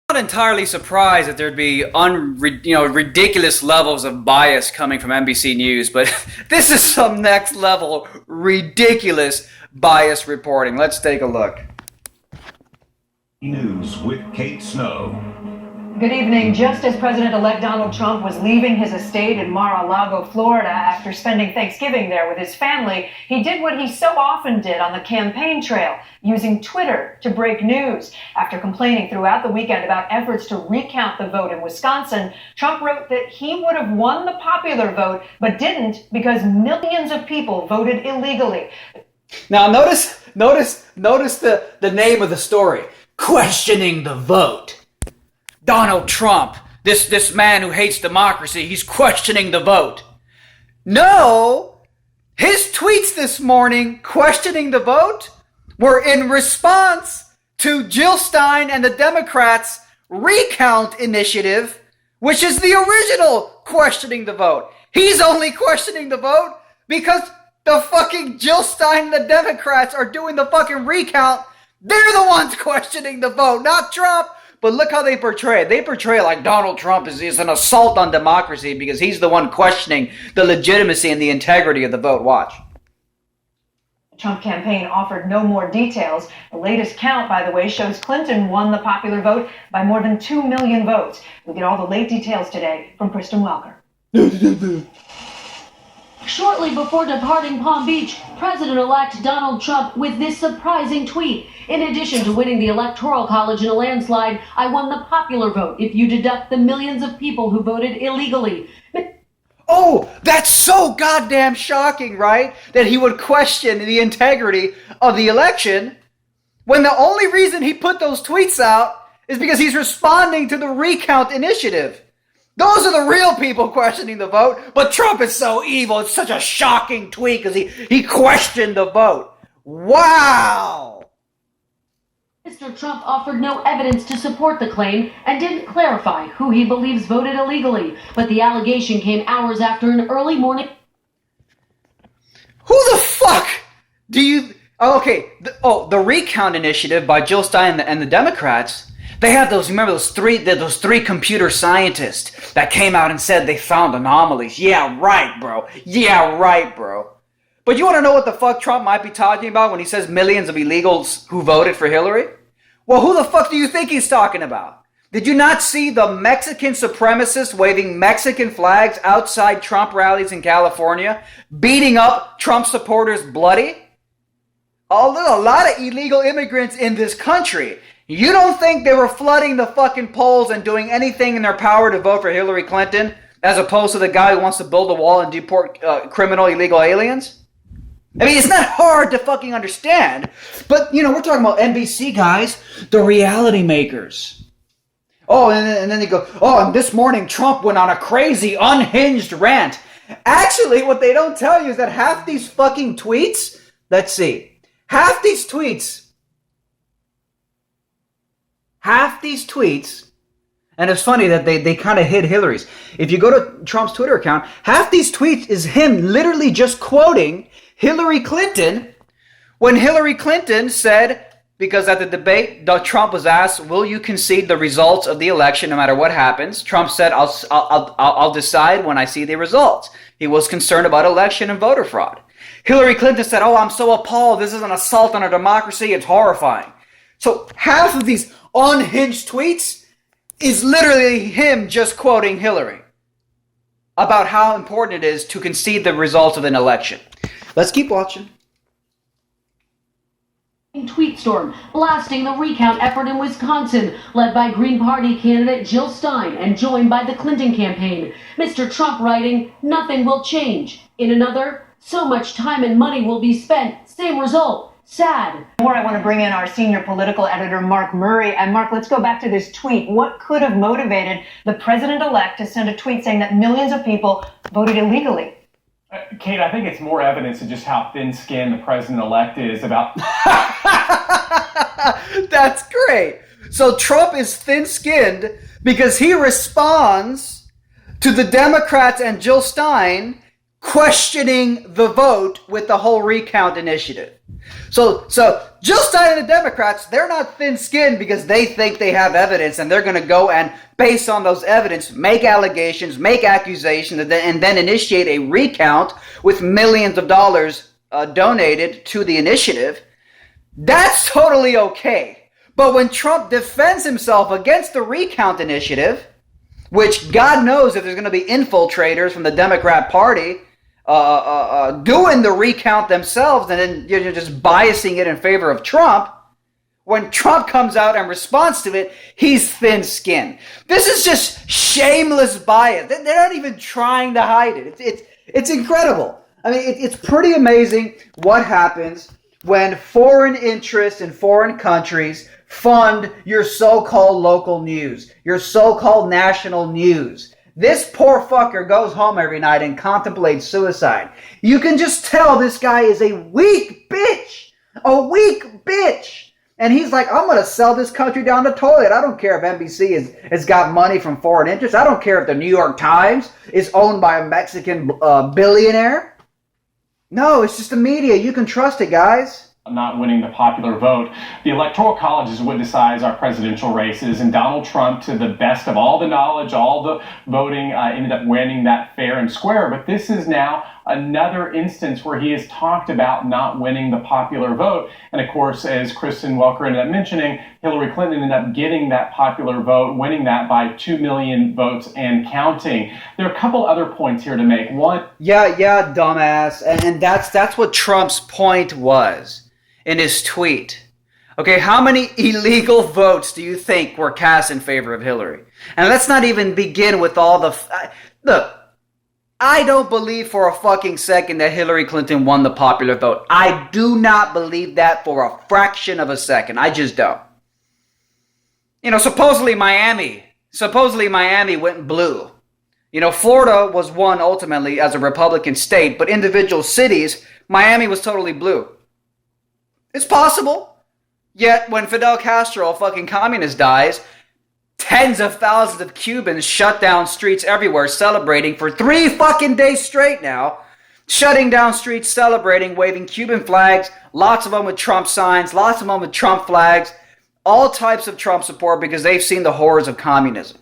Not entirely surprised that there'd be ridiculous levels of bias coming from NBC News, but this is some next level ridiculous bias reporting. Let's take a look. News with Kate Snow. Good evening. Just as President-elect Donald Trump was leaving his estate in Mar-a-Lago, Florida, after spending Thanksgiving there with his family, he did what he so often did on the campaign trail, using Twitter to break news. After complaining throughout the weekend about efforts to recount the vote in Wisconsin, Trump wrote that he would have won the popular vote, but didn't because millions of people voted illegally. Now notice the name of the story. Questioning the vote. Donald Trump, this man who hates democracy, he's questioning the vote. No, his tweets this morning questioning the vote were in response to Jill Stein and the Democrats' recount initiative, which is the original questioning the vote. He's only questioning the vote because the fucking Jill Stein and the Democrats are doing the fucking recount. They're the ones questioning the vote, not Trump. But look how they portray it. They portray it like Donald Trump is an assault on democracy because he's the one questioning the legitimacy and the integrity of the vote. Watch. The Trump campaign offered no more details. The latest count, by the way, shows Clinton won the popular vote by more than 2 million votes. We get all the late details today from Kristen Welker. Shortly before departing Palm Beach, President-elect Donald Trump with this surprising tweet. In addition to winning the Electoral College in a landslide, I won the popular vote if you deduct the millions of people who voted illegally. Oh, that's so goddamn shocking, right? That he would question the integrity of the election when the only reason he put those tweets out is because he's responding to the recount initiative. Those are the real people questioning the vote, but Trump is so evil. It's such a shocking tweet because he questioned the vote. Wow! Mr. Trump offered no evidence to support the claim and didn't clarify who he believes voted illegally, but the allegation came hours after an early morning. Who the fuck do you... the recount initiative by Jill Stein and the Democrats... They had those three computer scientists that came out and said they found anomalies. Yeah, right, bro. But you want to know what the fuck Trump might be talking about when he says millions of illegals who voted for Hillary? Well, who the fuck do you think he's talking about? Did you not see the Mexican supremacists waving Mexican flags outside Trump rallies in California, beating up Trump supporters bloody? A lot of illegal immigrants in this country. You don't think they were flooding the fucking polls and doing anything in their power to vote for Hillary Clinton as opposed to the guy who wants to build a wall and deport criminal illegal aliens? I mean, it's not hard to fucking understand. But, we're talking about NBC guys, the reality makers. Oh, and then they go, and this morning Trump went on a crazy, unhinged rant. Actually, what they don't tell you is that half these fucking tweets, half these tweets, and it's funny that they kind of hid Hillary's. If you go to Trump's Twitter account, half these tweets is him literally just quoting Hillary Clinton when Hillary Clinton said, because at the debate, Trump was asked, will you concede the results of the election no matter what happens? Trump said, I'll decide when I see the results. He was concerned about election and voter fraud. Hillary Clinton said, I'm so appalled. This is an assault on our democracy. It's horrifying. So half of these unhinged tweets is literally him just quoting Hillary about how important it is to concede the results of an election. Let's keep watching. Tweet storm blasting the recount effort in Wisconsin, led by Green Party candidate Jill Stein and joined by the Clinton campaign. Mr. Trump writing, nothing will change. In another, so much time and money will be spent. Same result. Sad. More, I want to bring in our senior political editor, Mark Murray. And Mark, let's go back to this tweet. What could have motivated the president-elect to send a tweet saying that millions of people voted illegally? Kate, I think it's more evidence of just how thin-skinned the president-elect is about... That's great. So Trump is thin-skinned because he responds to the Democrats and Jill Stein questioning the vote with the whole recount initiative. So Jill Stein and the Democrats, they're not thin-skinned because they think they have evidence and they're going to go and, based on those evidence, make allegations, make accusations, and then initiate a recount with millions of dollars donated to the initiative. That's totally okay. But when Trump defends himself against the recount initiative, which God knows if there's going to be infiltrators from the Democrat Party doing the recount themselves and then you're just biasing it in favor of Trump, when Trump comes out and responds to it, he's thin-skinned. This is just shameless bias. They're not even trying to hide it. It's incredible. I mean, it's pretty amazing what happens when foreign interests in foreign countries fund your so-called local news, your so-called national news. This poor fucker goes home every night and contemplates suicide. You can just tell this guy is a weak bitch. A weak bitch. And he's like, I'm going to sell this country down the toilet. I don't care if NBC has got money from foreign interests. I don't care if the New York Times is owned by a Mexican billionaire. No, it's just the media. You can trust it, guys. Not winning the popular vote. The Electoral College is what decides our presidential races, and Donald Trump, to the best of all the knowledge, all the voting, ended up winning that fair and square. But this is now another instance where he has talked about not winning the popular vote. And of course, as Kristen Welker ended up mentioning, Hillary Clinton ended up getting that popular vote, winning that by 2 million votes and counting. There are a couple other points here to make. One, yeah, dumbass. And that's what Trump's point was in his tweet. Okay, how many illegal votes do you think were cast in favor of Hillary? And let's not even begin with all the... Look, I don't believe for a fucking second that Hillary Clinton won the popular vote. I do not believe that for a fraction of a second. I just don't. You know, supposedly Miami went blue. You know, Florida was won ultimately as a Republican state, but individual cities, Miami was totally blue. It's possible. Yet when Fidel Castro, a fucking communist, dies, tens of thousands of Cubans shut down streets everywhere celebrating for 3 fucking days straight now. Shutting down streets, celebrating, waving Cuban flags, lots of them with Trump signs, lots of them with Trump flags, all types of Trump support because they've seen the horrors of communism.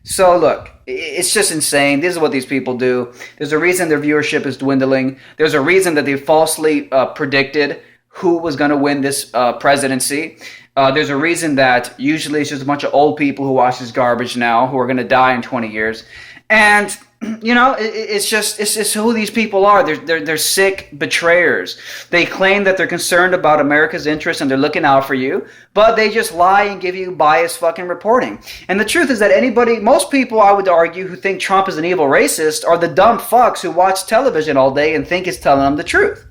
So look, it's just insane. This is what these people do. There's a reason their viewership is dwindling. There's a reason that they falsely predicted who was going to win this presidency. There's a reason that usually it's just a bunch of old people who watch this garbage now who are going to die in 20 years. And, you know, it's just who these people are. They're sick betrayers. They claim that they're concerned about America's interests and they're looking out for you, but they just lie and give you biased fucking reporting. And the truth is that most people, I would argue, who think Trump is an evil racist are the dumb fucks who watch television all day and think it's telling them the truth.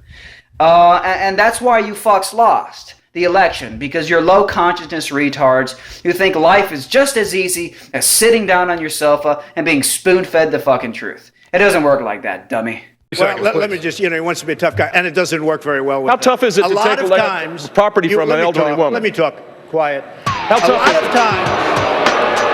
And that's why you fucks lost the election, because you're low consciousness retards who think life is just as easy as sitting down on your sofa and being spoon-fed the fucking truth. It doesn't work like that, dummy. Well, let me just, he wants to be a tough guy, and it doesn't work very well with How tough is it to take property from an elderly woman? Let me talk. Quiet. How tough a lot of times,